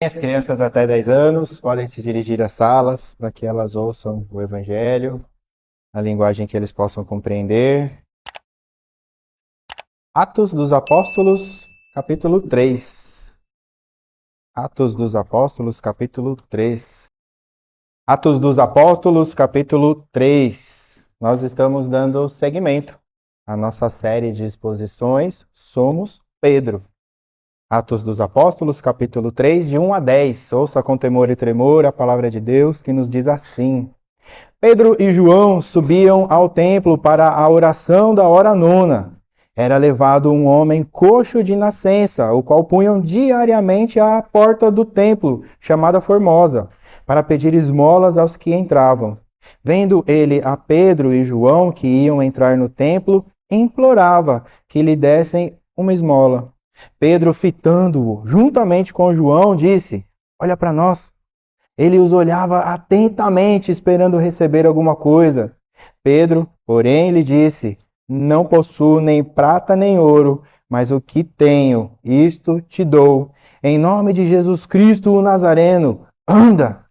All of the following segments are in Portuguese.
As crianças até 10 anos podem se dirigir às salas para que elas ouçam o Evangelho, na linguagem que eles possam compreender. Atos dos Apóstolos, capítulo 3. Atos dos Apóstolos, capítulo 3. Atos dos Apóstolos, capítulo 3. Nós estamos dando seguimento à nossa série de exposições Somos Pedro. Atos dos Apóstolos, capítulo 3, de 1 a 10. Ouça com temor e tremor a palavra de Deus que nos diz assim: Pedro e João subiam ao templo para a oração da hora nona. Era levado um homem coxo de nascença, o qual punham diariamente à porta do templo, chamada Formosa, para pedir esmolas aos que entravam. Vendo ele a Pedro e João que iam entrar no templo, implorava que lhe dessem uma esmola. Pedro, fitando-o juntamente com João, disse: Olha para nós. Ele os olhava atentamente, esperando receber alguma coisa. Pedro, porém, lhe disse: Não possuo nem prata nem ouro, mas o que tenho, isto te dou. Em nome de Jesus Cristo, o Nazareno, anda!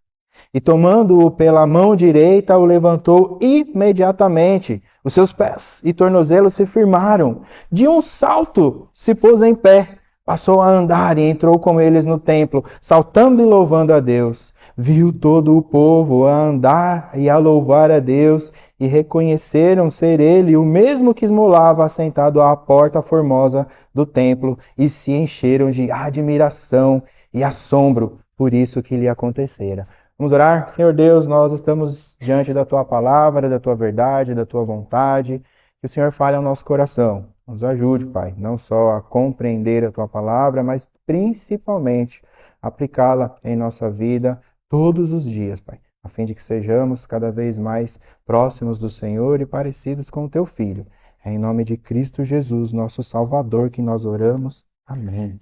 E tomando-o pela mão direita, o levantou imediatamente. Os seus pés e tornozelos se firmaram. De um salto se pôs em pé. Passou a andar e entrou com eles no templo, saltando e louvando a Deus. Viu todo o povo a andar e a louvar a Deus, e reconheceram ser ele o mesmo que esmolava assentado à porta formosa do templo, e se encheram de admiração e assombro por isso que lhe acontecera. Vamos orar? Senhor Deus, nós estamos diante da Tua palavra, da Tua verdade, da Tua vontade. Que o Senhor fale ao nosso coração. Nos ajude, Pai, não só a compreender a Tua palavra, mas principalmente aplicá-la em nossa vida todos os dias, Pai, a fim de que sejamos cada vez mais próximos do Senhor e parecidos com o Teu Filho. É em nome de Cristo Jesus, nosso Salvador, que nós oramos. Amém.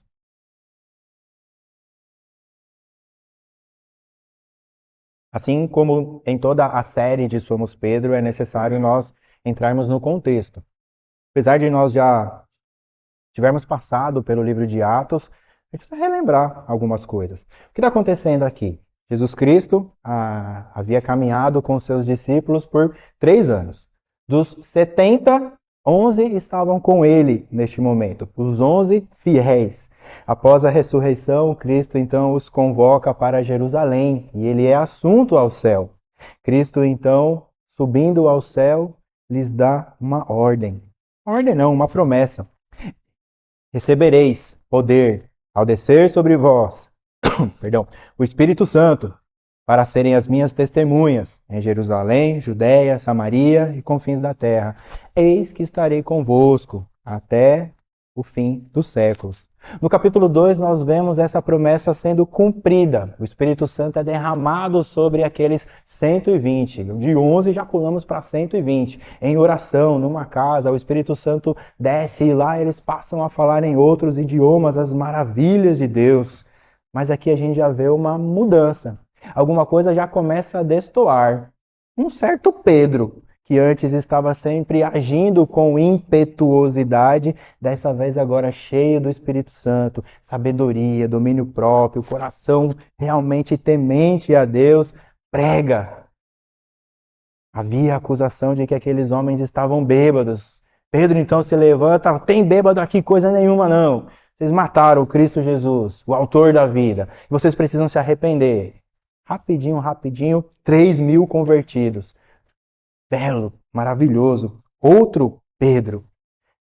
Assim como em toda a série de Somos Pedro, é necessário nós entrarmos no contexto. Apesar de nós já tivermos passado pelo livro de Atos, a gente precisa relembrar algumas coisas. O que está acontecendo aqui? Jesus Cristo havia caminhado com seus discípulos por 3 anos. Dos 70, 11 estavam com ele neste momento, os 11 fiéis. Após a ressurreição, Cristo então os convoca para Jerusalém e ele é assunto ao céu. Cristo então, subindo ao céu, lhes dá uma ordem. Ordem não, uma promessa. Recebereis poder ao descer sobre vós, perdão, o Espírito Santo, para serem as minhas testemunhas em Jerusalém, Judéia, Samaria e confins da terra. Eis que estarei convosco até o fim dos séculos. No capítulo 2, nós vemos essa promessa sendo cumprida. O Espírito Santo é derramado sobre aqueles 120. De 11 já pulamos para 120. Em oração, numa casa, o Espírito Santo desce e lá eles passam a falar em outros idiomas as maravilhas de Deus. Mas aqui a gente já vê uma mudança. Alguma coisa já começa a destoar. Um certo Pedro, que antes estava sempre agindo com impetuosidade, dessa vez agora cheio do Espírito Santo, sabedoria, domínio próprio, coração realmente temente a Deus, prega. Havia acusação de que aqueles homens estavam bêbados. Pedro então se levanta, tem bêbado aqui, coisa nenhuma não. Vocês mataram o Cristo Jesus, o autor da vida, e vocês precisam se arrepender. Rapidinho, rapidinho, 3.000 convertidos. Belo, maravilhoso. Outro Pedro.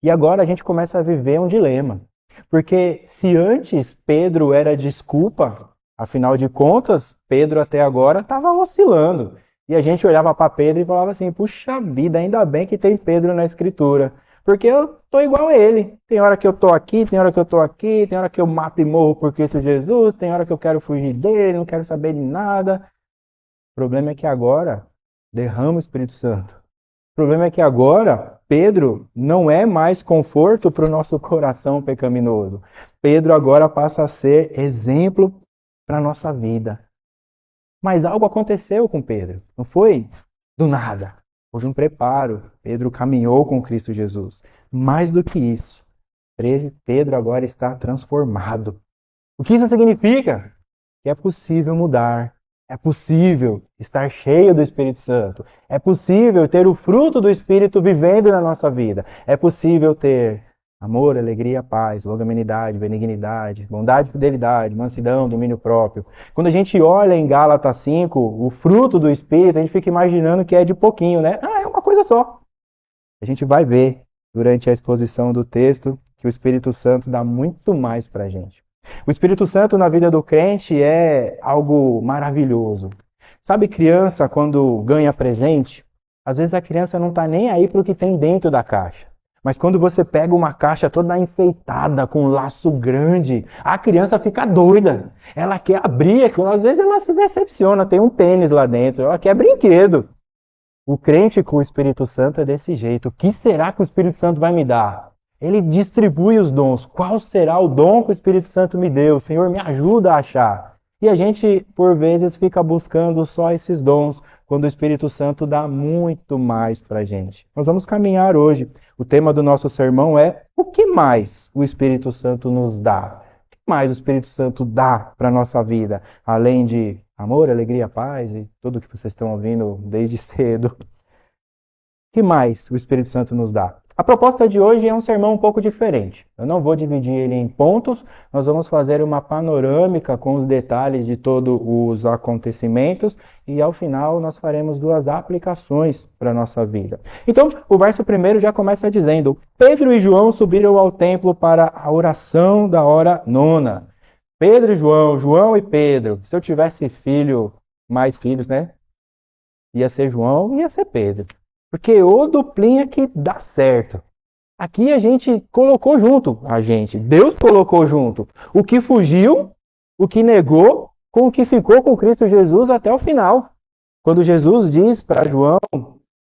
E agora a gente começa a viver um dilema. Porque se antes Pedro era desculpa, afinal de contas, Pedro até agora estava oscilando. E a gente olhava para Pedro e falava assim, puxa vida, ainda bem que tem Pedro na Escritura. Porque eu tô igual a ele. Tem hora que eu tô aqui, tem hora que eu tô aqui, tem hora que eu mato e morro por Cristo Jesus, tem hora que eu quero fugir dele, não quero saber de nada. O problema é que agora derrama o Espírito Santo. O problema é que agora Pedro não é mais conforto para o nosso coração pecaminoso. Pedro agora passa a ser exemplo para a nossa vida. Mas algo aconteceu com Pedro. Não foi do nada. Houve um preparo. Pedro caminhou com Cristo Jesus. Mais do que isso, Pedro agora está transformado. O que isso significa? que é possível mudar, é possível estar cheio do Espírito Santo, é possível ter o fruto do Espírito vivendo na nossa vida, é possível ter amor, alegria, paz, longanimidade, benignidade, bondade, fidelidade, mansidão, domínio próprio. Quando a gente olha em Gálatas 5, o fruto do Espírito, a gente fica imaginando que é de pouquinho, né? Ah, é uma coisa só. A gente vai ver durante a exposição do texto que o Espírito Santo dá muito mais para a gente. O Espírito Santo na vida do crente é algo maravilhoso. Sabe, criança, quando ganha presente, às vezes a criança não está nem aí para o que tem dentro da caixa. Mas quando você pega uma caixa toda enfeitada, com um laço grande, a criança fica doida. Ela quer abrir, às vezes ela se decepciona, tem um tênis lá dentro, ela quer brinquedo. O crente com o Espírito Santo é desse jeito. O que será que o Espírito Santo vai me dar? Ele distribui os dons. Qual será o dom que o Espírito Santo me deu? Senhor, me ajuda a achar. E a gente, por vezes, fica buscando só esses dons, quando o Espírito Santo dá muito mais para a gente. Nós vamos caminhar hoje. O tema do nosso sermão é: o que mais o Espírito Santo nos dá? O que mais o Espírito Santo dá para a nossa vida? Além de amor, alegria, paz e tudo que vocês estão ouvindo desde cedo. O que mais o Espírito Santo nos dá? A proposta de hoje é um sermão um pouco diferente. Eu não vou dividir ele em pontos, nós vamos fazer uma panorâmica com os detalhes de todos os acontecimentos e ao final nós faremos duas aplicações para a nossa vida. Então, o verso primeiro já começa dizendo: Pedro e João subiram ao templo para a oração da hora nona. Pedro e João, João e Pedro. Se eu tivesse mais filhos, né? Ia ser João e ia ser Pedro. Porque o duplinha que dá certo. Aqui a gente colocou junto, Deus colocou junto. O que fugiu, o que negou, com o que ficou com Cristo Jesus até o final. Quando Jesus diz para João,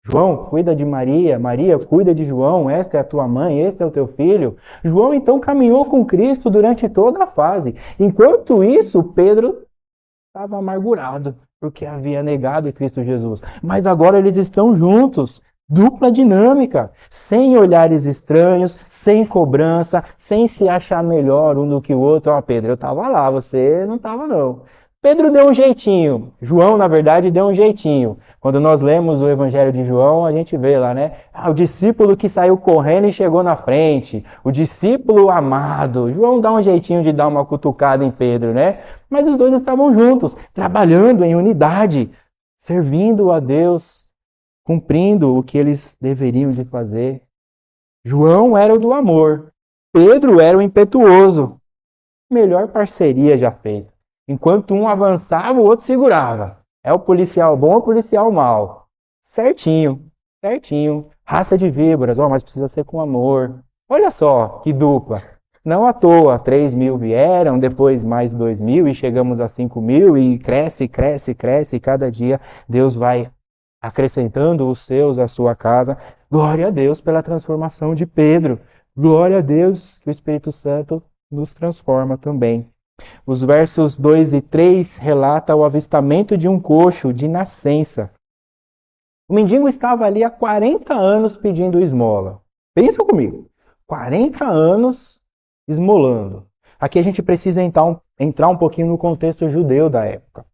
João, cuida de Maria, Maria, cuida de João, esta é a tua mãe, este é o teu filho. João então caminhou com Cristo durante toda a fase. Enquanto isso, Pedro estava amargurado, porque havia negado Cristo Jesus. Mas agora eles estão juntos, dupla dinâmica, sem olhares estranhos, sem cobrança, sem se achar melhor um do que o outro. Ó, Pedro, eu estava lá, você não estava não. Pedro deu um jeitinho, João, na verdade, deu um jeitinho. Quando nós lemos o Evangelho de João, a gente vê lá, né? O discípulo que saiu correndo e chegou na frente, o discípulo amado. João dá um jeitinho de dar uma cutucada em Pedro, né? Mas os dois estavam juntos, trabalhando em unidade, servindo a Deus, cumprindo o que eles deveriam de fazer. João era o do amor, Pedro era o impetuoso. Melhor parceria já feita. Enquanto um avançava, o outro segurava. É o policial bom ou o policial mau? Certinho, certinho. Raça de víboras, mas precisa ser com amor. Olha só que dupla. Não à toa, 3.000 vieram, depois mais 2.000 e chegamos a 5.000 e cresce, cresce, cresce. E cada dia Deus vai acrescentando os seus à sua casa. Glória a Deus pela transformação de Pedro. Glória a Deus que o Espírito Santo nos transforma também. Os versos 2 e 3 relatam o avistamento de um coxo de nascença. O mendigo estava ali há 40 anos pedindo esmola. Pensa comigo, 40 anos esmolando. Aqui a gente precisa entrar um pouquinho no contexto judeu da época.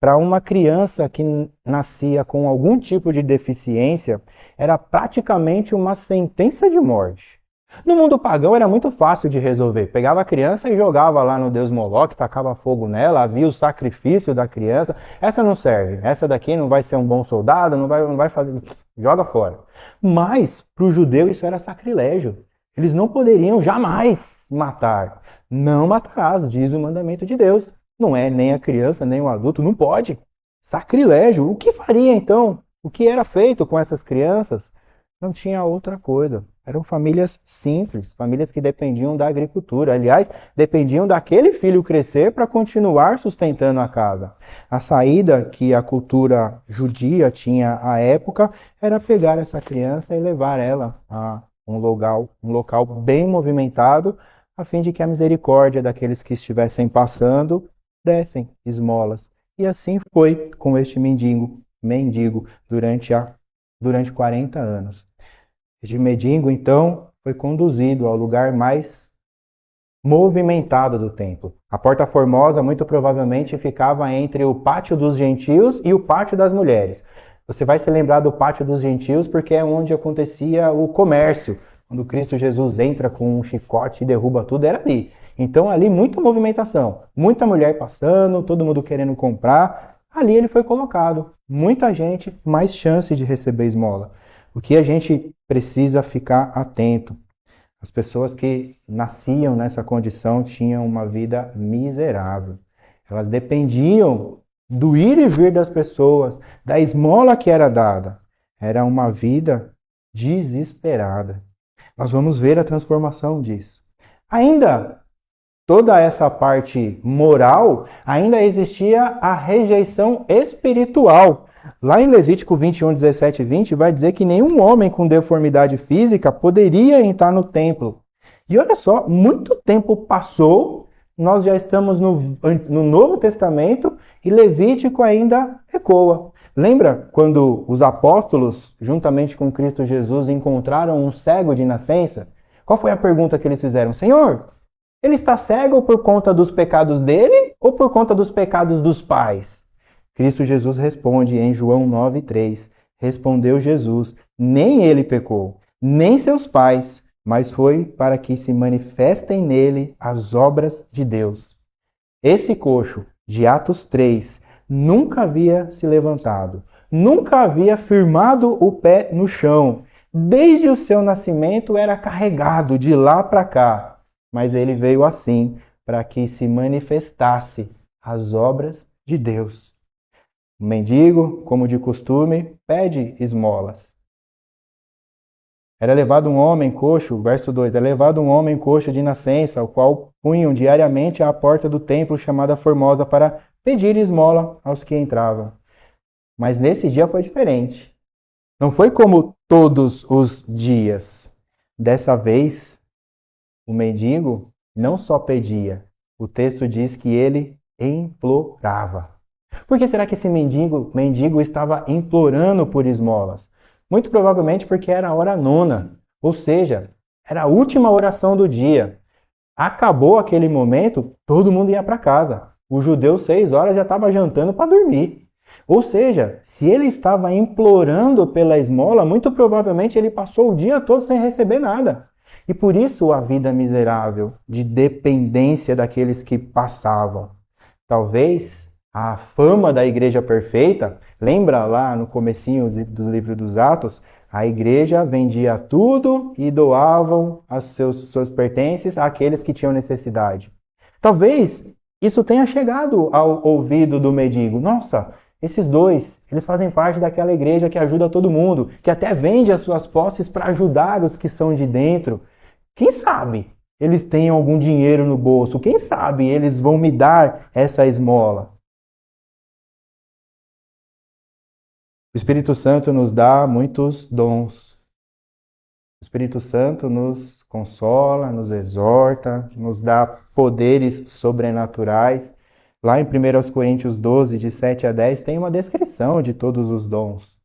Para uma criança que nascia com algum tipo de deficiência, era praticamente uma sentença de morte. No mundo pagão era muito fácil de resolver. Pegava a criança e jogava lá no deus Moloque, tacava fogo nela, havia o sacrifício da criança. Essa não serve, essa daqui não vai ser um bom soldado, não vai fazer... Joga fora. Mas, para o judeu, isso era sacrilégio. Eles não poderiam jamais matar. Não matarás, diz o mandamento de Deus. Não é nem a criança, nem o adulto, não pode. Sacrilégio. O que faria então? O que era feito com essas crianças? Não tinha outra coisa. Eram famílias simples, famílias que dependiam da agricultura. Aliás, dependiam daquele filho crescer para continuar sustentando a casa. A saída que a cultura judia tinha à época era pegar essa criança e levar ela a um local bem movimentado, a fim de que a misericórdia daqueles que estivessem passando dessem esmolas. E assim foi com este mendigo durante 40 anos. Este mendigo, então, foi conduzido ao lugar mais movimentado do templo. A Porta Formosa muito provavelmente ficava entre o pátio dos gentios e o pátio das mulheres. Você vai se lembrar do pátio dos gentios porque é onde acontecia o comércio. Quando Cristo Jesus entra com um chicote e derruba tudo, era ali. Então ali muita movimentação, muita mulher passando, todo mundo querendo comprar. Ali ele foi colocado. Muita gente, mais chance de receber esmola. O que a gente precisa ficar atento. As pessoas que nasciam nessa condição tinham uma vida miserável. Elas dependiam do ir e vir das pessoas, da esmola que era dada. Era uma vida desesperada. Nós vamos ver a transformação disso. Ainda toda essa parte moral, ainda existia a rejeição espiritual. Lá em Levítico 21, 17 e 20, vai dizer que nenhum homem com deformidade física poderia entrar no templo. E olha só, muito tempo passou, nós já estamos no Novo Testamento e Levítico ainda ecoa. Lembra quando os apóstolos, juntamente com Cristo Jesus, encontraram um cego de nascença? Qual foi a pergunta que eles fizeram? Senhor, ele está cego por conta dos pecados dele ou por conta dos pecados dos pais? Cristo Jesus responde em João 9,3. Respondeu Jesus: nem ele pecou, nem seus pais, mas foi para que se manifestem nele as obras de Deus. Esse coxo de Atos 3 nunca havia se levantado, nunca havia firmado o pé no chão. Desde o seu nascimento era carregado de lá para cá, mas ele veio assim para que se manifestasse as obras de Deus. O mendigo, como de costume, pede esmolas. Era levado um homem coxo, verso 2, era levado um homem coxo de nascença, o qual punham diariamente à porta do templo chamada Formosa para pedir esmola aos que entravam. Mas nesse dia foi diferente. Não foi como todos os dias. Dessa vez, o mendigo não só pedia, o texto diz que ele implorava. Por que será que esse mendigo estava implorando por esmolas? Muito provavelmente porque era a hora nona, ou seja, era a última oração do dia. Acabou aquele momento, todo mundo ia para casa. O judeu 6 horas já estava jantando para dormir. Ou seja, se ele estava implorando pela esmola, muito provavelmente ele passou o dia todo sem receber nada. E por isso a vida miserável, de dependência daqueles que passavam. Talvez a fama da igreja perfeita, lembra lá no comecinho do livro dos Atos, a igreja vendia tudo e doavam seus pertences àqueles que tinham necessidade. Talvez isso tenha chegado ao ouvido do mendigo. Nossa, esses dois, eles fazem parte daquela igreja que ajuda todo mundo, que até vende as suas posses para ajudar os que são de dentro. Quem sabe eles têm algum dinheiro no bolso? Quem sabe eles vão me dar essa esmola? O Espírito Santo nos dá muitos dons. O Espírito Santo nos consola, nos exorta, nos dá poderes sobrenaturais. Lá em 1 Coríntios 12, de 7 a 10, tem uma descrição de todos os dons.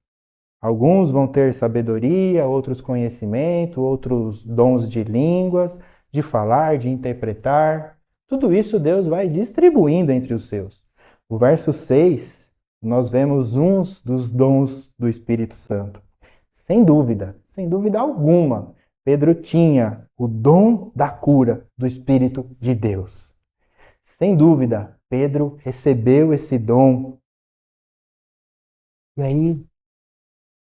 Alguns vão ter sabedoria, outros conhecimento, outros dons de línguas, de falar, de interpretar. Tudo isso Deus vai distribuindo entre os seus. O verso 6, nós vemos uns dos dons do Espírito Santo. Sem dúvida alguma, Pedro tinha o dom da cura do Espírito de Deus. Sem dúvida, Pedro recebeu esse dom. E aí,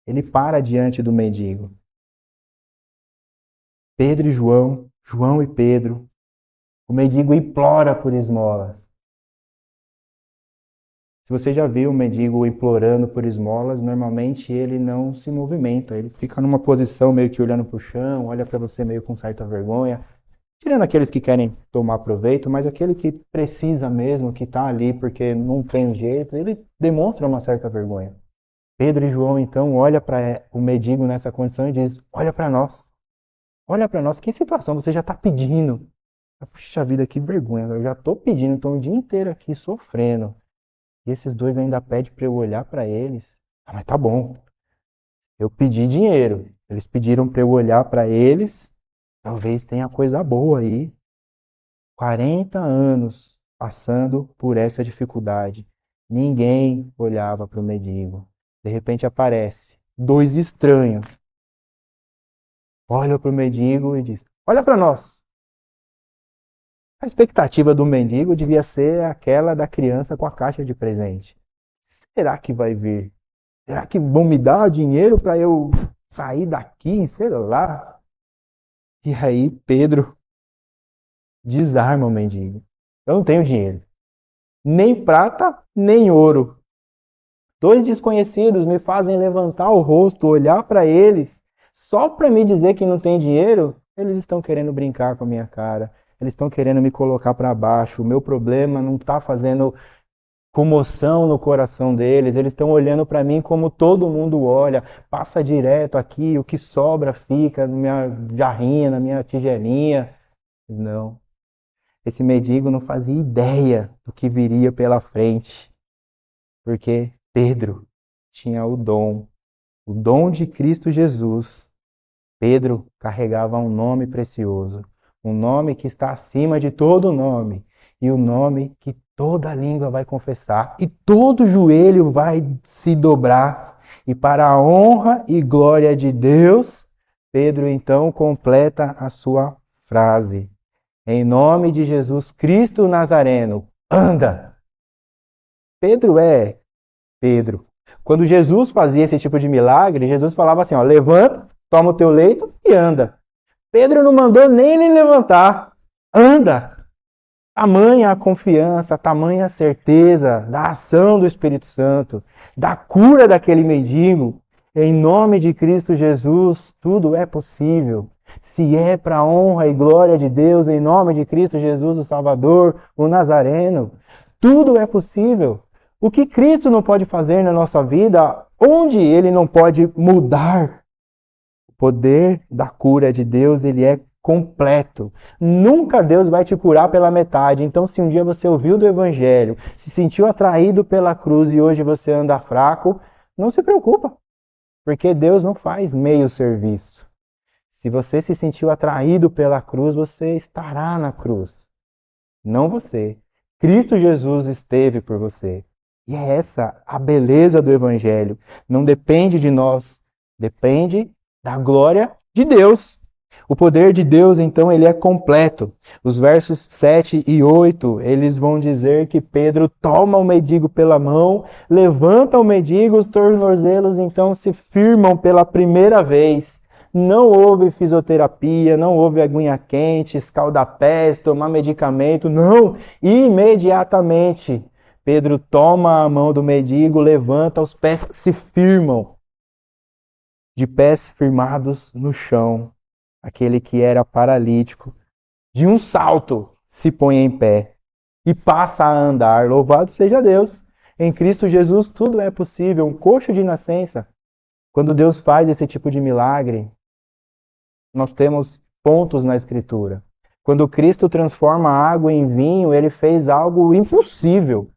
ele para diante do mendigo. Pedro e João, João e Pedro, o mendigo implora por esmolas. Se você já viu um mendigo implorando por esmolas, normalmente ele não se movimenta, ele fica numa posição meio que olhando para o chão, olha para você meio com certa vergonha, tirando aqueles que querem tomar proveito, mas aquele que precisa mesmo, que está ali porque não tem jeito, ele demonstra uma certa vergonha. Pedro e João então olham para o mendigo nessa condição e diz: olha para nós. Olha para nós, que situação, você já está pedindo. Puxa vida, que vergonha, eu já estou pedindo, então o dia inteiro aqui sofrendo. E esses dois ainda pedem para eu olhar para eles. Ah, mas tá bom, eu pedi dinheiro. Eles pediram para eu olhar para eles, talvez tenha coisa boa aí. 40 anos passando por essa dificuldade. Ninguém olhava para o mendigo. De repente aparece dois estranhos. Olham para o mendigo e diz: olha para nós. A expectativa do mendigo devia ser aquela da criança com a caixa de presente. Será que vai vir? Será que vão me dar dinheiro para eu sair daqui? Sei lá. E aí Pedro desarma o mendigo. Eu não tenho dinheiro. Nem prata, nem ouro. Dois desconhecidos me fazem levantar o rosto, olhar para eles, só para me dizer que não tem dinheiro. Eles estão querendo brincar com a minha cara. Eles estão querendo me colocar para baixo. O meu problema não está fazendo comoção no coração deles. Eles estão olhando para mim como todo mundo olha. Passa direto aqui, o que sobra fica na minha jarrinha, na minha tigelinha. Mas não. Esse mendigo não fazia ideia do que viria pela frente. Porque Pedro tinha o dom de Cristo Jesus. Pedro carregava um nome precioso, um nome que está acima de todo nome, e o nome que toda língua vai confessar, e todo joelho vai se dobrar, e para a honra e glória de Deus, Pedro então completa a sua frase: em nome de Jesus Cristo Nazareno, anda! Pedro é Pedro. Quando Jesus fazia esse tipo de milagre, Jesus falava assim, ó, levanta, toma o teu leito e anda. Pedro não mandou nem ele levantar. Anda! Tamanha a confiança, tamanha a certeza da ação do Espírito Santo, da cura daquele mendigo. Em nome de Cristo Jesus, tudo é possível. Se é para a honra e glória de Deus, em nome de Cristo Jesus, o Salvador, o Nazareno, tudo é possível. O que Cristo não pode fazer na nossa vida, onde Ele não pode mudar? O poder da cura de Deus, ele é completo. Nunca Deus vai te curar pela metade. Então, se um dia você ouviu do Evangelho, se sentiu atraído pela cruz e hoje você anda fraco, não se preocupa, porque Deus não faz meio serviço. Se você se sentiu atraído pela cruz, você estará na cruz. Não você. Cristo Jesus esteve por você. E é essa a beleza do Evangelho. Não depende de nós, depende da glória de Deus. O poder de Deus, então, ele é completo. Os versos 7 e 8, eles vão dizer que Pedro toma o mendigo pela mão, levanta o mendigo, os tornozelos então se firmam pela primeira vez. Não houve fisioterapia, não houve aguinha quente, escaldapés, tomar medicamento, não. Imediatamente, Pedro toma a mão do mendigo, levanta, os pés se firmam. De pés firmados no chão, aquele que era paralítico, de um salto se põe em pé e passa a andar. Louvado seja Deus! Em Cristo Jesus tudo é possível. Um coxo de nascença. Quando Deus faz esse tipo de milagre, nós temos pontos na Escritura. Quando Cristo transforma a água em vinho, ele fez algo impossível.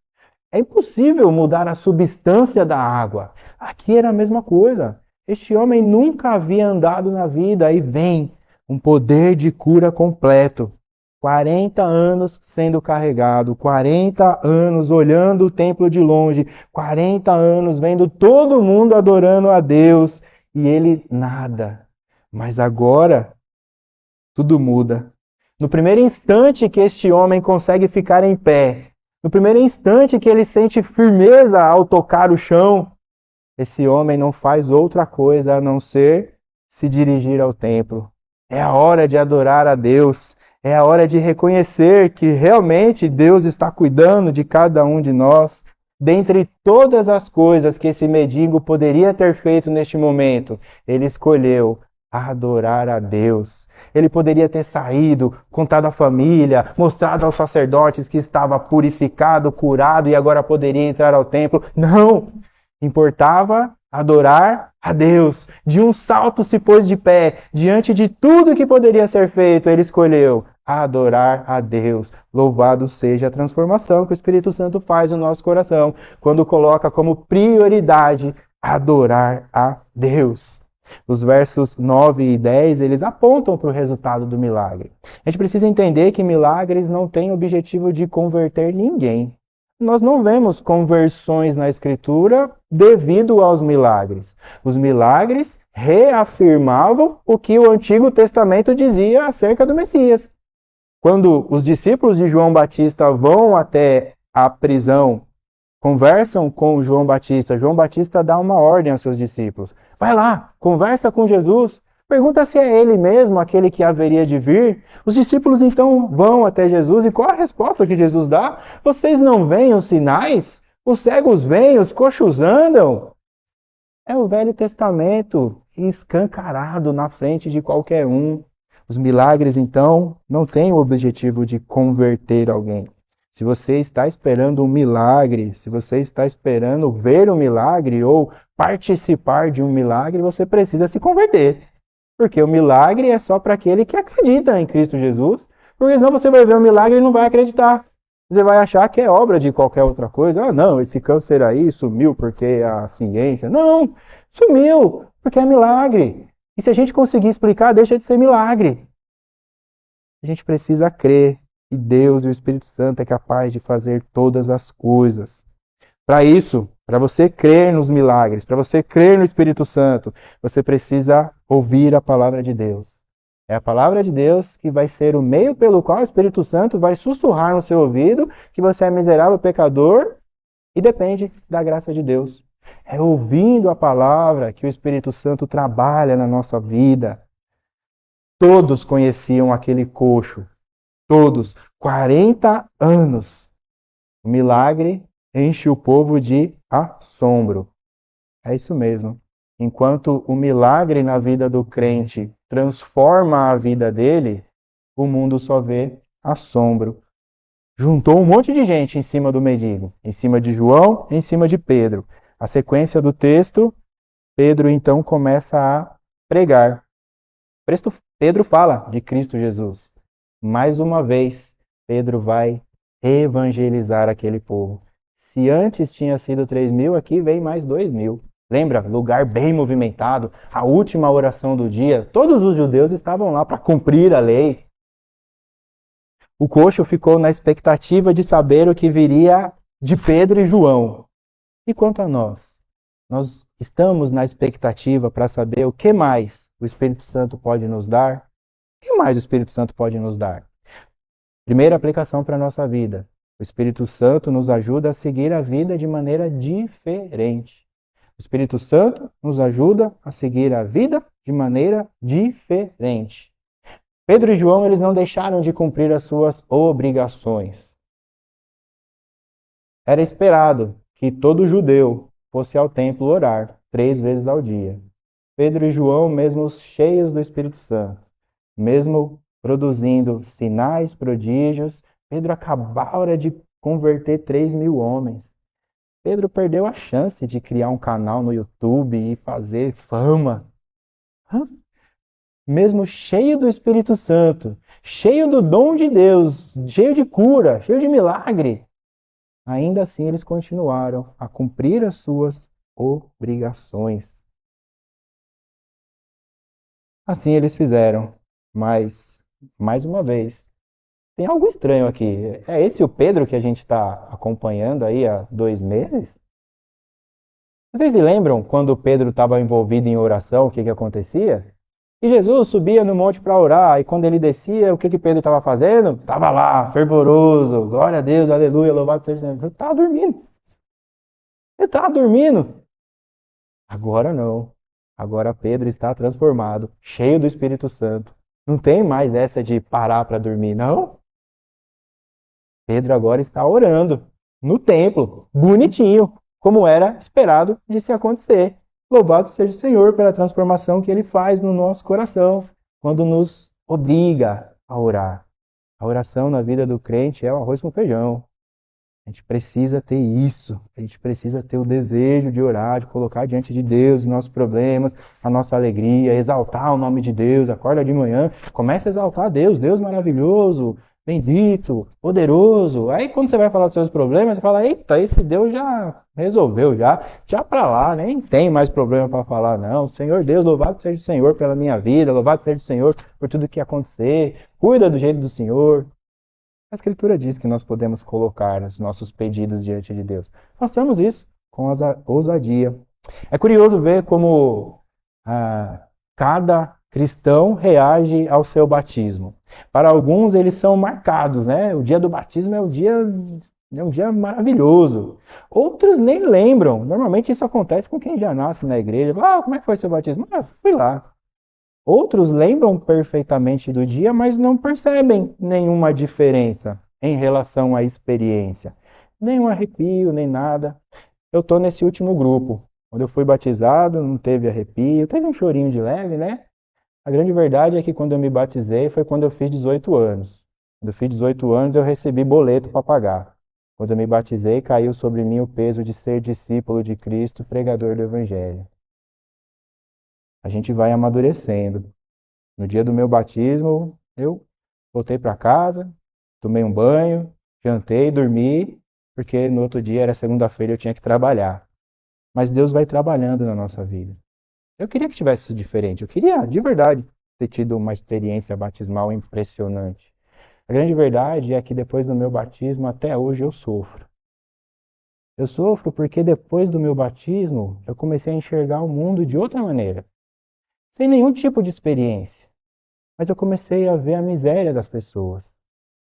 É impossível mudar a substância da água. Aqui era a mesma coisa. Este homem nunca havia andado na vida e vem um poder de cura completo. 40 anos sendo carregado, 40 anos olhando o templo de longe, 40 anos vendo todo mundo adorando a Deus e ele nada. Mas agora tudo muda. No primeiro instante que este homem consegue ficar em pé, no primeiro instante que ele sente firmeza ao tocar o chão, esse homem não faz outra coisa a não ser se dirigir ao templo. É a hora de adorar a Deus. É a hora de reconhecer que realmente Deus está cuidando de cada um de nós. Dentre todas as coisas que esse mendigo poderia ter feito neste momento, ele escolheu adorar a Deus. Ele poderia ter saído, contado à família, mostrado aos sacerdotes que estava purificado, curado e agora poderia entrar ao templo. Não! Importava adorar a Deus. De um salto se pôs de pé. Diante de tudo que poderia ser feito, ele escolheu adorar a Deus. Louvado seja a transformação que o Espírito Santo faz no nosso coração, quando coloca como prioridade adorar a Deus. Os versos 9 e 10, eles apontam para o resultado do milagre. A gente precisa entender que milagres não têm o objetivo de converter ninguém. Nós não vemos conversões na Escritura devido aos milagres. Os milagres reafirmavam o que o Antigo Testamento dizia acerca do Messias. Quando os discípulos de João Batista vão até a prisão, conversam com João Batista dá uma ordem aos seus discípulos. Vai lá, conversa com Jesus, pergunta se é ele mesmo aquele que haveria de vir. Os discípulos então vão até Jesus e qual a resposta que Jesus dá? Vocês não veem os sinais? Os cegos veem, os coxos andam. É o Velho Testamento escancarado na frente de qualquer um. Os milagres, então, não têm o objetivo de converter alguém. Se você está esperando um milagre, se você está esperando ver um milagre ou participar de um milagre, você precisa se converter. Porque o milagre é só para aquele que acredita em Cristo Jesus, porque senão você vai ver um milagre e não vai acreditar. Você vai achar que é obra de qualquer outra coisa. Ah, não, esse câncer aí sumiu porque a ciência... Não, sumiu porque é milagre. E se a gente conseguir explicar, deixa de ser milagre. A gente precisa crer que Deus e o Espírito Santo é capaz de fazer todas as coisas. Para isso, para você crer nos milagres, para você crer no Espírito Santo, você precisa ouvir a palavra de Deus. É a palavra de Deus que vai ser o meio pelo qual o Espírito Santo vai sussurrar no seu ouvido que você é miserável pecador e depende da graça de Deus. É ouvindo a palavra que o Espírito Santo trabalha na nossa vida. Todos conheciam aquele coxo. Todos. 40 anos. O milagre enche o povo de assombro. É isso mesmo. Enquanto o milagre na vida do crente transforma a vida dele, o mundo só vê assombro. Juntou um monte de gente em cima do mendigo. Em cima de João, em cima de Pedro. A sequência do texto, Pedro então começa a pregar. Pedro fala de Cristo Jesus. Mais uma vez, Pedro vai evangelizar aquele povo. Se antes tinha sido 3.000, aqui vem mais 2.000. Lembra? Lugar bem movimentado, a última oração do dia. Todos os judeus estavam lá para cumprir a lei. O coxo ficou na expectativa de saber o que viria de Pedro e João. E quanto a nós? Nós estamos na expectativa para saber o que mais o Espírito Santo pode nos dar? O que mais o Espírito Santo pode nos dar? Primeira aplicação para a nossa vida. O Espírito Santo nos ajuda a seguir a vida de maneira diferente. O Espírito Santo nos ajuda a seguir a vida de maneira diferente. Pedro e João, eles não deixaram de cumprir as suas obrigações. Era esperado que todo judeu fosse ao templo orar 3 vezes ao dia. Pedro e João, mesmo cheios do Espírito Santo, mesmo produzindo sinais, prodígios, Pedro acabara de converter 3.000 homens. Pedro perdeu a chance de criar um canal no YouTube e fazer fama. Mesmo cheio do Espírito Santo, cheio do dom de Deus, cheio de cura, cheio de milagre, ainda assim eles continuaram a cumprir as suas obrigações. Assim eles fizeram, mas, mais uma vez, tem algo estranho aqui. É esse o Pedro que a gente está acompanhando aí há 2 meses? Vocês se lembram quando Pedro estava envolvido em oração, o que acontecia? E Jesus subia no monte para orar, e quando ele descia, o que Pedro estava fazendo? Estava lá, fervoroso, glória a Deus, aleluia, louvado seja Deus. Ele estava dormindo. Ele estava dormindo. Agora não. Agora Pedro está transformado, cheio do Espírito Santo. Não tem mais essa de parar para dormir, não. Pedro agora está orando no templo, bonitinho, como era esperado de se acontecer. Louvado seja o Senhor pela transformação que Ele faz no nosso coração, quando nos obriga a orar. A oração na vida do crente é o arroz com feijão. A gente precisa ter isso. A gente precisa ter o desejo de orar, de colocar diante de Deus os nossos problemas, a nossa alegria, exaltar o nome de Deus. Acorda de manhã, começa a exaltar Deus, Deus maravilhoso, bendito, poderoso. Aí quando você vai falar dos seus problemas, você fala, eita, esse Deus já resolveu, já pra lá, nem tem mais problema para falar, não. Senhor Deus, louvado seja o Senhor pela minha vida, louvado seja o Senhor por tudo que acontecer, cuida do jeito do Senhor. A Escritura diz que nós podemos colocar os nossos pedidos diante de Deus. Façamos isso com ousadia. É curioso ver como cada cristão reage ao seu batismo. Para alguns, eles são marcados, né? O dia do batismo é um dia maravilhoso. Outros nem lembram. Normalmente isso acontece com quem já nasce na igreja. Fala, como é que foi seu batismo? Fui lá. Outros lembram perfeitamente do dia, mas não percebem nenhuma diferença em relação à experiência. Nem um arrepio, nem nada. Eu estou nesse último grupo. Quando eu fui batizado, não teve arrepio, teve um chorinho de leve, né? A grande verdade é que quando eu me batizei foi quando eu fiz 18 anos. Quando eu fiz 18 anos, eu recebi boleto para pagar. Quando eu me batizei, caiu sobre mim o peso de ser discípulo de Cristo, pregador do Evangelho. A gente vai amadurecendo. No dia do meu batismo, eu voltei para casa, tomei um banho, jantei, dormi, porque no outro dia era segunda-feira e eu tinha que trabalhar. Mas Deus vai trabalhando na nossa vida. Eu queria que tivesse diferente. Eu queria, de verdade, ter tido uma experiência batismal impressionante. A grande verdade é que depois do meu batismo, até hoje eu sofro. Eu sofro porque depois do meu batismo, eu comecei a enxergar o mundo de outra maneira, sem nenhum tipo de experiência. Mas eu comecei a ver a miséria das pessoas.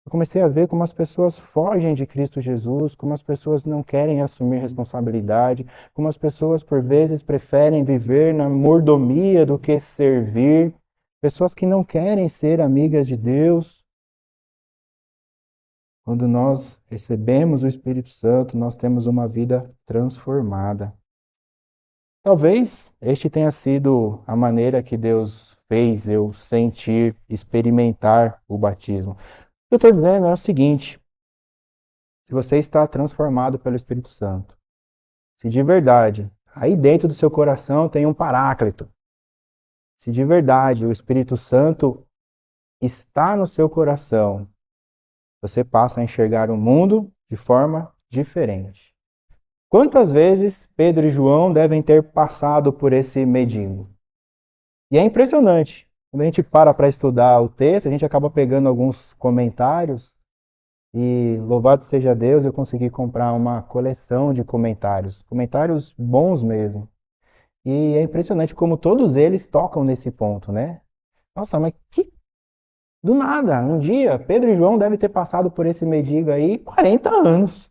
Eu comecei a ver como as pessoas fogem de Cristo Jesus, como as pessoas não querem assumir responsabilidade, como as pessoas por vezes preferem viver na mordomia do que servir, pessoas que não querem ser amigas de Deus. Quando nós recebemos o Espírito Santo, nós temos uma vida transformada. Talvez este tenha sido a maneira que Deus fez eu sentir, experimentar o batismo. O que eu estou dizendo é o seguinte: se você está transformado pelo Espírito Santo, se de verdade aí dentro do seu coração tem um paráclito, se de verdade o Espírito Santo está no seu coração, você passa a enxergar o mundo de forma diferente. Quantas vezes Pedro e João devem ter passado por esse mendigo? E é impressionante. Quando a gente para estudar o texto, a gente acaba pegando alguns comentários. E louvado seja Deus, eu consegui comprar uma coleção de comentários. Comentários bons mesmo. E é impressionante como todos eles tocam nesse ponto, né? Nossa, mas que do nada, um dia, Pedro e João devem ter passado por esse mendigo aí 40 anos.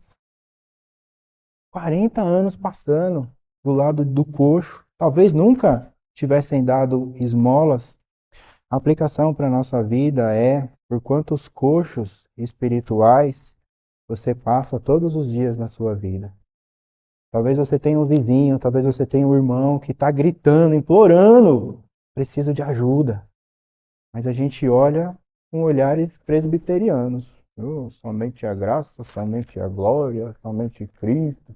40 anos passando do lado do coxo. Talvez nunca tivessem dado esmolas. A aplicação para a nossa vida é por quantos coxos espirituais você passa todos os dias na sua vida. Talvez você tenha um vizinho, talvez você tenha um irmão que está gritando, implorando, preciso de ajuda. Mas a gente olha com olhares presbiterianos. Somente a graça, somente a glória, somente Cristo.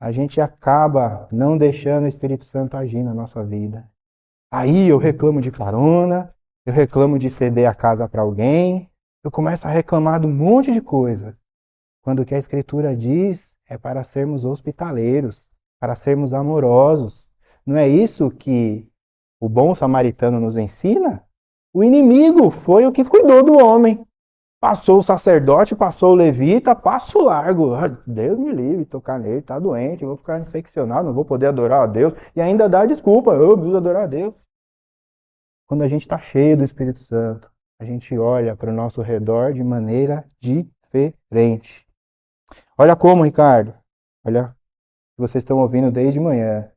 A gente acaba não deixando o Espírito Santo agir na nossa vida. Aí eu reclamo de carona, eu reclamo de ceder a casa para alguém, eu começo a reclamar de um monte de coisa. Quando o que a Escritura diz é para sermos hospitaleiros, para sermos amorosos. Não é isso que o bom samaritano nos ensina? O inimigo foi o que cuidou do homem. Passou o sacerdote, passou o levita, passo largo. Deus me livre, tocar nele, tá doente, vou ficar infeccionado, não vou poder adorar a Deus. E ainda dá desculpa, eu preciso adorar a Deus. Quando a gente está cheio do Espírito Santo, a gente olha para o nosso redor de maneira diferente. Olha como, Ricardo. Olha, vocês estão ouvindo desde manhã.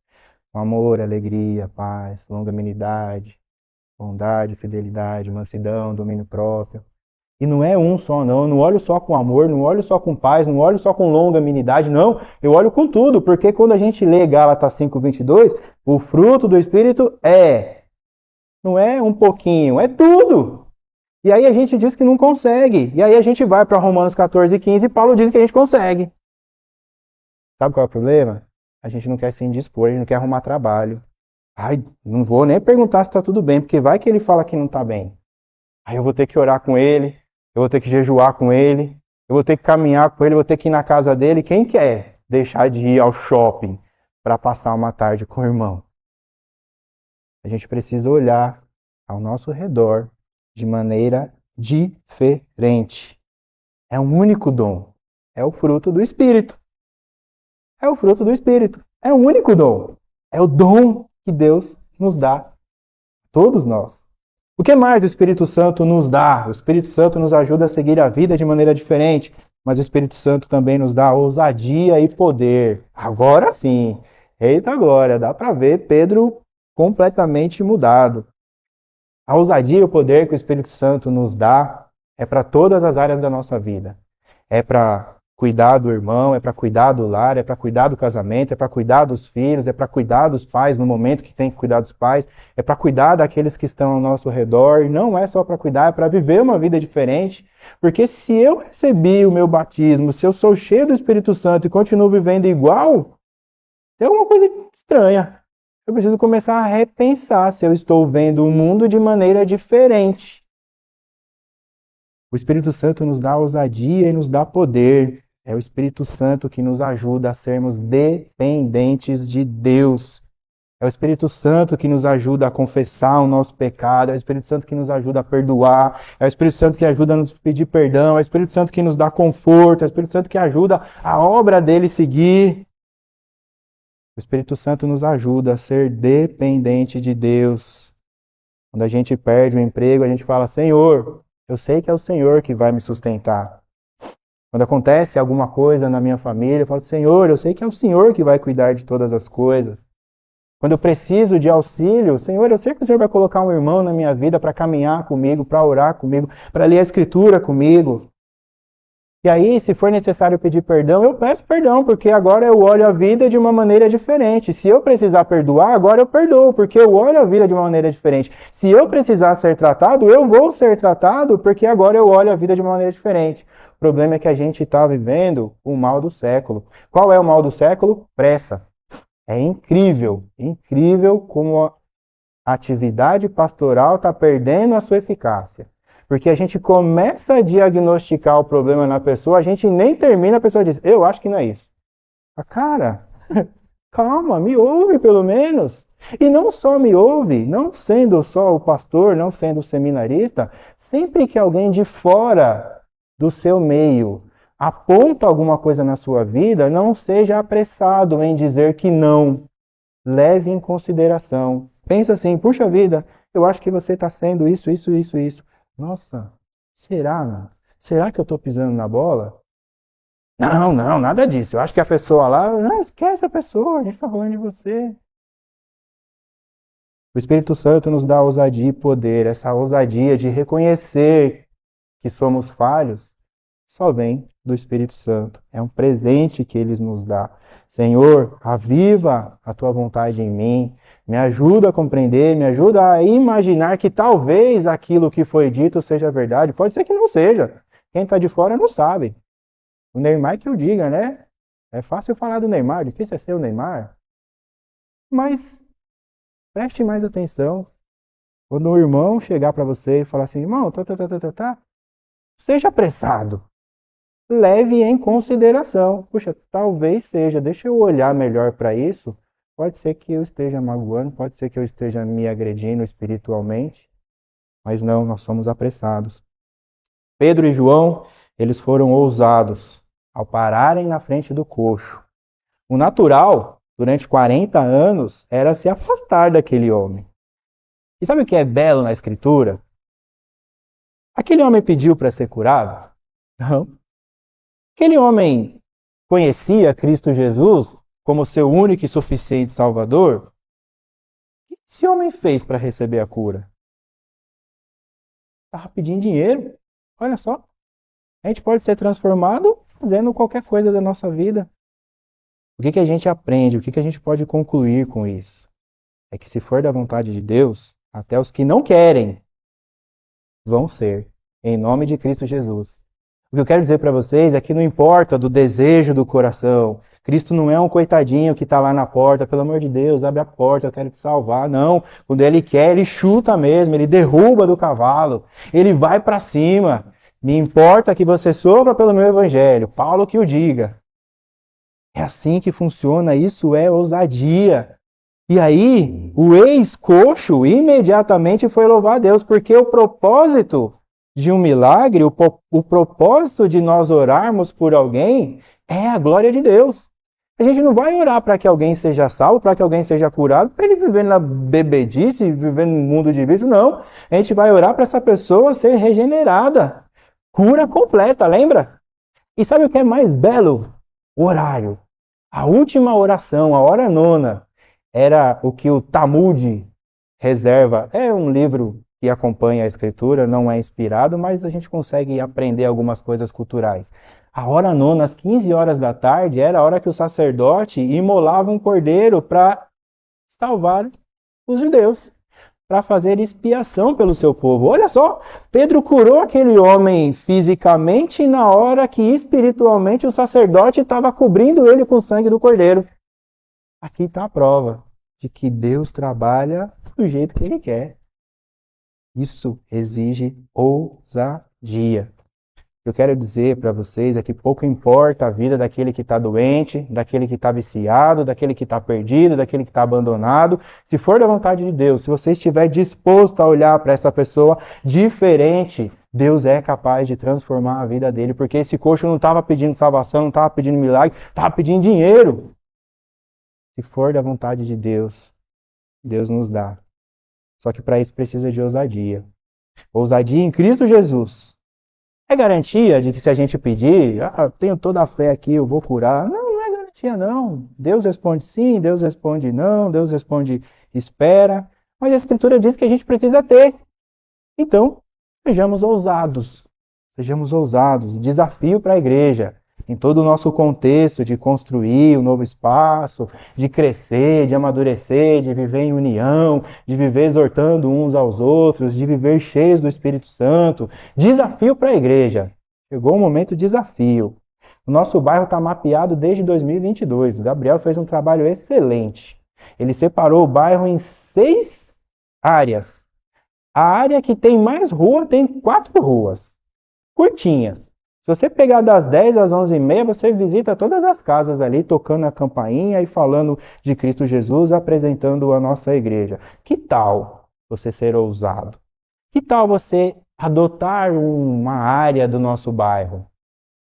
Amor, alegria, paz, longanimidade, bondade, fidelidade, mansidão, domínio próprio. E não é um só, não. Eu não olho só com amor, não olho só com paz, não olho só com longanimidade, não. Eu olho com tudo, porque quando a gente lê Gálatas 5:22, o fruto do Espírito não é um pouquinho, é tudo. E aí a gente diz que não consegue. E aí a gente vai para Romanos 14:15 e Paulo diz que a gente consegue. Sabe qual é o problema? A gente não quer se indispor, a gente não quer arrumar trabalho. Ai, não vou nem perguntar se está tudo bem, porque vai que ele fala que não está bem. Aí eu vou ter que orar com ele, eu vou ter que jejuar com ele, eu vou ter que caminhar com ele, eu vou ter que ir na casa dele. Quem quer deixar de ir ao shopping para passar uma tarde com o irmão? A gente precisa olhar ao nosso redor de maneira diferente. É um único dom. É o fruto do Espírito. É o fruto do Espírito. É o único dom. É o dom que Deus nos dá. Todos nós. O que mais o Espírito Santo nos dá? O Espírito Santo nos ajuda a seguir a vida de maneira diferente, mas o Espírito Santo também nos dá ousadia e poder. Agora sim. Eita glória, dá para ver Pedro completamente mudado. A ousadia e o poder que o Espírito Santo nos dá é para todas as áreas da nossa vida. É para cuidar do irmão, é para cuidar do lar, é para cuidar do casamento, é para cuidar dos filhos, é para cuidar dos pais no momento que tem que cuidar dos pais, é para cuidar daqueles que estão ao nosso redor. E não é só para cuidar, é para viver uma vida diferente. Porque se eu recebi o meu batismo, se eu sou cheio do Espírito Santo e continuo vivendo igual, tem alguma coisa estranha. Eu preciso começar a repensar se eu estou vendo o mundo de maneira diferente. O Espírito Santo nos dá ousadia e nos dá poder. É o Espírito Santo que nos ajuda a sermos dependentes de Deus. É o Espírito Santo que nos ajuda a confessar o nosso pecado. É o Espírito Santo que nos ajuda a perdoar. É o Espírito Santo que ajuda a nos pedir perdão. É o Espírito Santo que nos dá conforto. É o Espírito Santo que ajuda a obra dele seguir. O Espírito Santo nos ajuda a ser dependente de Deus. Quando a gente perde o emprego, a gente fala: Senhor, eu sei que é o Senhor que vai me sustentar. Quando acontece alguma coisa na minha família, eu falo: Senhor, eu sei que é o Senhor que vai cuidar de todas as coisas. Quando eu preciso de auxílio, Senhor, eu sei que o Senhor vai colocar um irmão na minha vida para caminhar comigo, para orar comigo, para ler a Escritura comigo. E aí, se for necessário pedir perdão, eu peço perdão, porque agora eu olho a vida de uma maneira diferente. Se eu precisar perdoar, agora eu perdoo, porque eu olho a vida de uma maneira diferente. Se eu precisar ser tratado, eu vou ser tratado, porque agora eu olho a vida de uma maneira diferente. O problema é que a gente está vivendo o mal do século. Qual é o mal do século? Pressa. É incrível como a atividade pastoral está perdendo a sua eficácia. Porque a gente começa a diagnosticar o problema na pessoa, a gente nem termina, a pessoa diz: eu acho que não é isso. Cara, calma, me ouve pelo menos. E não só me ouve, não sendo só o pastor, não sendo o seminarista, sempre que alguém de fora do seu meio aponta alguma coisa na sua vida, não seja apressado em dizer que não. Leve em consideração. Pensa assim: puxa vida, eu acho que você está sendo isso. Nossa, será? Será que eu estou pisando na bola? Não, nada disso. Eu acho que a pessoa lá, não, esquece a pessoa, a gente está falando de você. O Espírito Santo nos dá ousadia e poder. Essa ousadia de reconhecer que somos falhos só vem do Espírito Santo. É um presente que ele nos dá. Senhor, aviva a tua vontade em mim. Me ajuda a compreender, me ajuda a imaginar que talvez aquilo que foi dito seja verdade. Pode ser que não seja. Quem está de fora não sabe. O Neymar que eu diga, né? É fácil falar do Neymar, difícil é ser o Neymar. Mas preste mais atenção. Quando o irmão chegar para você e falar assim: irmão, seja apressado. Leve em consideração. Puxa, talvez seja. Deixa eu olhar melhor para isso. Pode ser que eu esteja magoando, pode ser que eu esteja me agredindo espiritualmente, mas não, nós somos apressados. Pedro e João, eles foram ousados ao pararem na frente do coxo. O natural, durante 40 anos, era se afastar daquele homem. E sabe o que é belo na Escritura? Aquele homem pediu para ser curado? Não. Aquele homem conhecia Cristo Jesus como seu único e suficiente Salvador? O que esse homem fez para receber a cura? Estava pedindo dinheiro. Olha só. A gente pode ser transformado fazendo qualquer coisa da nossa vida. O que a gente aprende? O que a gente pode concluir com isso? É que se for da vontade de Deus, até os que não querem vão ser, em nome de Cristo Jesus. O que eu quero dizer para vocês é que não importa do desejo do coração. Cristo não é um coitadinho que está lá na porta, pelo amor de Deus, abre a porta, eu quero te salvar. Não, quando ele quer, ele chuta mesmo, ele derruba do cavalo, ele vai para cima. Me importa que você sofra pelo meu evangelho. Paulo que o diga. É assim que funciona, isso é ousadia. E aí, o ex-coxo imediatamente foi louvar a Deus, porque o propósito de um milagre, o propósito de nós orarmos por alguém é a glória de Deus. A gente não vai orar para que alguém seja salvo, para que alguém seja curado, para ele viver na bebedice, viver no mundo de vício, não. A gente vai orar para essa pessoa ser regenerada. Cura completa, lembra? E sabe o que é mais belo? O horário. A última oração, a hora nona, era o que o Talmud reserva. É um livro que acompanha a escritura, não é inspirado, mas a gente consegue aprender algumas coisas culturais. A hora nona, às 15 horas da tarde, era a hora que o sacerdote imolava um cordeiro para salvar os judeus, para fazer expiação pelo seu povo. Olha só, Pedro curou aquele homem fisicamente na hora que espiritualmente o sacerdote estava cobrindo ele com o sangue do cordeiro. Aqui está a prova de que Deus trabalha do jeito que Ele quer. Isso exige ousadia. Eu quero dizer para vocês é que pouco importa a vida daquele que está doente, daquele que está viciado, daquele que está perdido, daquele que está abandonado. Se for da vontade de Deus, se você estiver disposto a olhar para essa pessoa diferente, Deus é capaz de transformar a vida dele, porque esse coxo não estava pedindo salvação, não estava pedindo milagre, estava pedindo dinheiro. Se for da vontade de Deus, Deus nos dá. Só que para isso precisa de ousadia. Ousadia em Cristo Jesus. É garantia de que se a gente pedir, eu tenho toda a fé aqui, eu vou curar. Não, não é garantia não. Deus responde sim, Deus responde não, Deus responde espera. Mas a Escritura diz que a gente precisa ter. Então, sejamos ousados. Sejamos ousados. Desafio para a igreja. Em todo o nosso contexto de construir um novo espaço, de crescer, de amadurecer, de viver em união, de viver exortando uns aos outros, de viver cheios do Espírito Santo. Desafio para a igreja. Chegou o momento de desafio. O nosso bairro está mapeado desde 2022. O Gabriel fez um trabalho excelente. Ele separou o bairro em 6 áreas. A área que tem mais rua tem 4 ruas, curtinhas. Se você pegar das 10 às 11h30, você visita todas as casas ali, tocando a campainha e falando de Cristo Jesus, apresentando a nossa igreja. Que tal você ser ousado? Que tal você adotar uma área do nosso bairro?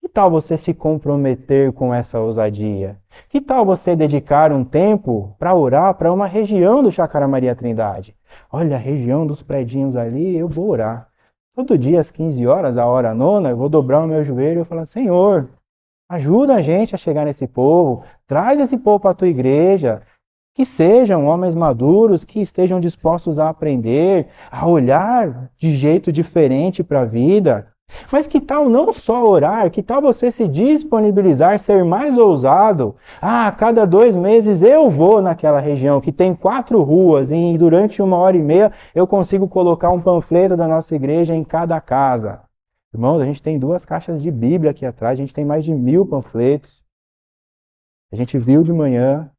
Que tal você se comprometer com essa ousadia? Que tal você dedicar um tempo para orar para uma região do Chácara Maria Trindade? Olha, a região dos predinhos ali, eu vou orar. Todo dia às 15 horas, a hora nona, eu vou dobrar o meu joelho e falar, Senhor, ajuda a gente a chegar nesse povo, traz esse povo para a tua igreja, que sejam homens maduros, que estejam dispostos a aprender, a olhar de jeito diferente para a vida. Mas que tal não só orar, que tal você se disponibilizar, ser mais ousado? A cada 2 meses eu vou naquela região que tem 4 ruas e durante 1h30 eu consigo colocar um panfleto da nossa igreja em cada casa. Irmãos, a gente tem 2 caixas de Bíblia aqui atrás, a gente tem mais de 1000 panfletos. A gente viu de manhã,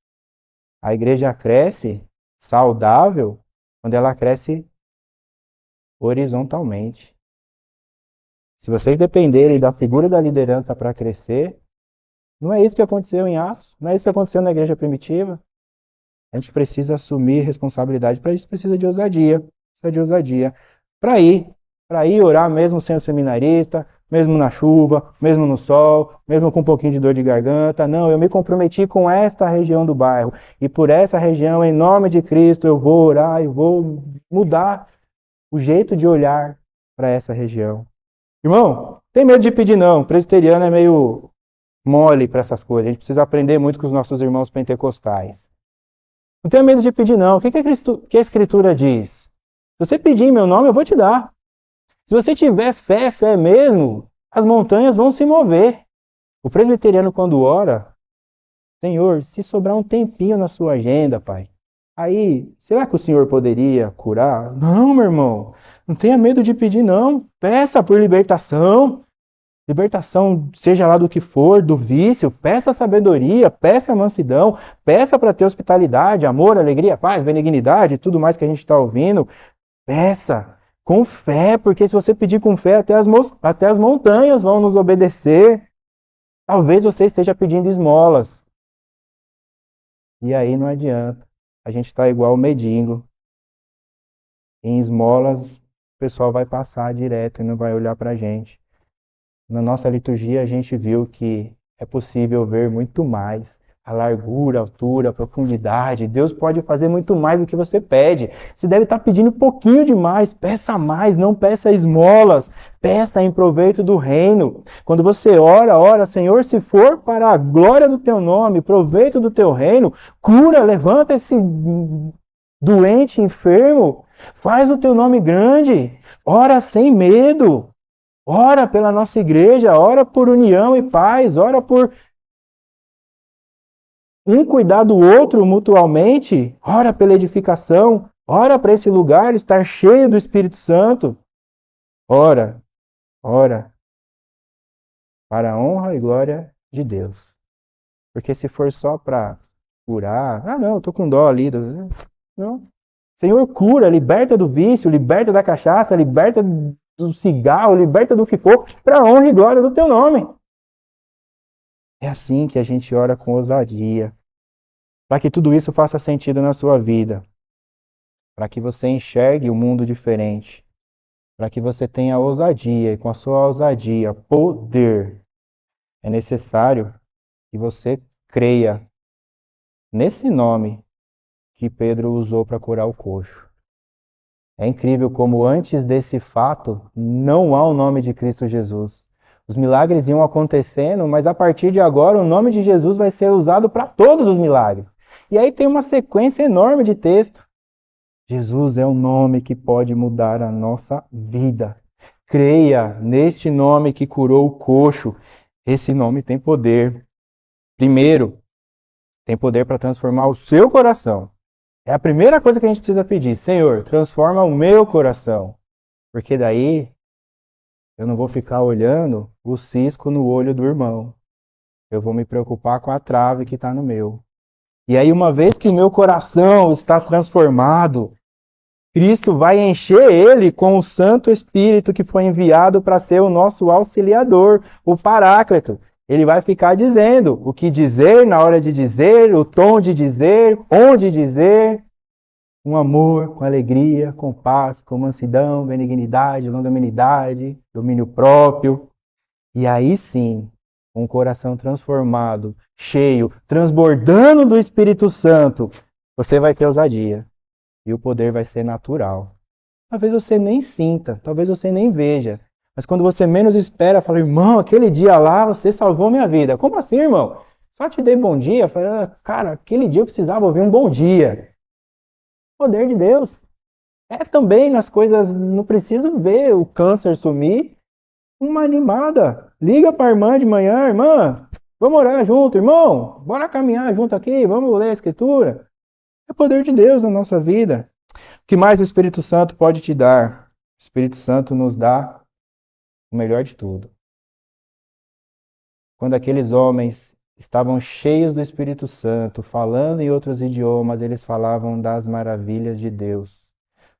a igreja cresce saudável quando ela cresce horizontalmente. Se vocês dependerem da figura da liderança para crescer, não é isso que aconteceu em Atos, não é isso que aconteceu na igreja primitiva. A gente precisa assumir responsabilidade, para isso precisa de ousadia. Precisa de ousadia. Para ir orar mesmo sem o seminarista, mesmo na chuva, mesmo no sol, mesmo com um pouquinho de dor de garganta. Não, eu me comprometi com esta região do bairro. E por essa região, em nome de Cristo, eu vou orar e vou mudar o jeito de olhar para essa região. Irmão, tem medo de pedir não. O presbiteriano é meio mole para essas coisas. A gente precisa aprender muito com os nossos irmãos pentecostais. Não tenha medo de pedir não. O que a Escritura diz? Se você pedir em meu nome, eu vou te dar. Se você tiver fé mesmo, as montanhas vão se mover. O presbiteriano, quando ora, Senhor, se sobrar um tempinho na sua agenda, Pai, aí, será que o Senhor poderia curar? Não, meu irmão. Não tenha medo de pedir, não. Peça por libertação. Libertação, seja lá do que for, do vício. Peça sabedoria, peça mansidão. Peça para ter hospitalidade, amor, alegria, paz, benignidade, tudo mais que a gente está ouvindo. Peça. Com fé, porque se você pedir com fé, até as montanhas vão nos obedecer. Talvez você esteja pedindo esmolas. E aí não adianta. A gente está igual o mendigo. Em esmolas, o pessoal vai passar direto e não vai olhar para a gente. Na nossa liturgia, a gente viu que é possível ver muito mais. A largura, a altura, a profundidade. Deus pode fazer muito mais do que você pede. Você deve estar pedindo um pouquinho demais. Peça mais, não peça esmolas. Peça em proveito do reino. Quando você ora, Senhor, se for para a glória do teu nome, proveito do teu reino, cura, levanta esse doente, enfermo. Faz o teu nome grande. Ora sem medo. Ora pela nossa igreja, ora por união e paz, ora por um cuidar do outro mutualmente, ora pela edificação, ora para esse lugar estar cheio do Espírito Santo. Ora, ora, para a honra e glória de Deus. Porque se for só para curar, não, eu tô com dó ali. Não. Senhor, cura, liberta do vício, liberta da cachaça, liberta do cigarro, liberta do que for, para a honra e glória do teu nome. É assim que a gente ora com ousadia, para que tudo isso faça sentido na sua vida, para que você enxergue o mundo diferente, para que você tenha ousadia e com a sua ousadia, poder. É necessário que você creia nesse nome que Pedro usou para curar o coxo. É incrível como antes desse fato não há o nome de Cristo Jesus. Os milagres iam acontecendo, mas a partir de agora o nome de Jesus vai ser usado para todos os milagres. E aí tem uma sequência enorme de texto. Jesus é um nome que pode mudar a nossa vida. Creia neste nome que curou o coxo. Esse nome tem poder. Primeiro, tem poder para transformar o seu coração. É a primeira coisa que a gente precisa pedir. Senhor, transforma o meu coração. Porque daí eu não vou ficar olhando o cisco no olho do irmão. Eu vou me preocupar com a trave que está no meu. E aí, uma vez que o meu coração está transformado, Cristo vai encher ele com o Santo Espírito que foi enviado para ser o nosso auxiliador, o Paráclito. Ele vai ficar dizendo o que dizer na hora de dizer, o tom de dizer, onde dizer. Com amor, com alegria, com paz, com mansidão, benignidade, longanimidade, domínio próprio. E aí sim, com o coração transformado, cheio, transbordando do Espírito Santo, você vai ter ousadia. E o poder vai ser natural. Talvez você nem sinta, talvez você nem veja. Mas quando você menos espera, fala, irmão, aquele dia lá você salvou minha vida. Como assim, irmão? Só te dei bom dia? Falei, cara, aquele dia eu precisava ouvir um bom dia. Poder de Deus. É também nas coisas, não preciso ver o câncer sumir. Uma animada. Liga para a irmã de manhã, irmã, vamos orar junto, irmão. Bora caminhar junto aqui, vamos ler a Escritura. É o poder de Deus na nossa vida. O que mais o Espírito Santo pode te dar? O Espírito Santo nos dá o melhor de tudo. Quando aqueles homens estavam cheios do Espírito Santo, falando em outros idiomas, eles falavam das maravilhas de Deus.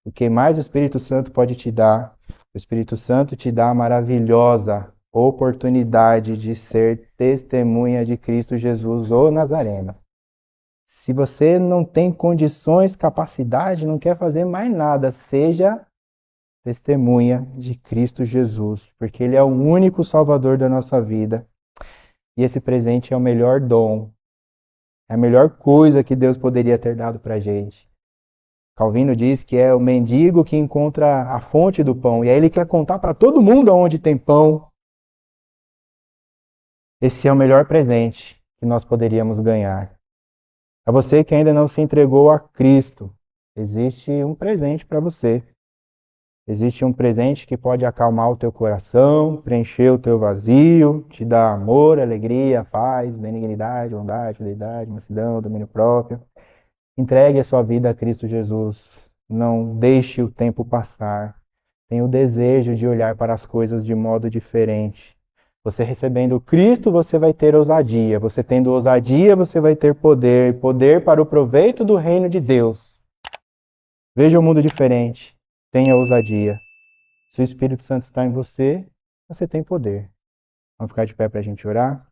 O que mais o Espírito Santo pode te dar? O Espírito Santo te dá a maravilhosa oportunidade de ser testemunha de Cristo Jesus, o Nazareno. Se você não tem condições, capacidade, não quer fazer mais nada, seja testemunha de Cristo Jesus, porque Ele é o único Salvador da nossa vida. E esse presente é o melhor dom, é a melhor coisa que Deus poderia ter dado para a gente. Calvino diz que é o mendigo que encontra a fonte do pão, e aí ele quer contar para todo mundo aonde tem pão. Esse é o melhor presente que nós poderíamos ganhar. A você que ainda não se entregou a Cristo, existe um presente para você. Existe um presente que pode acalmar o teu coração, preencher o teu vazio, te dar amor, alegria, paz, benignidade, bondade, fidelidade, mansidão, domínio próprio. Entregue a sua vida a Cristo Jesus. Não deixe o tempo passar. Tenha o desejo de olhar para as coisas de modo diferente. Você recebendo Cristo, você vai ter ousadia. Você tendo ousadia, você vai ter poder. Poder para o proveito do reino de Deus. Veja o mundo diferente. Tenha ousadia. Se o Espírito Santo está em você, você tem poder. Vamos ficar de pé para a gente orar?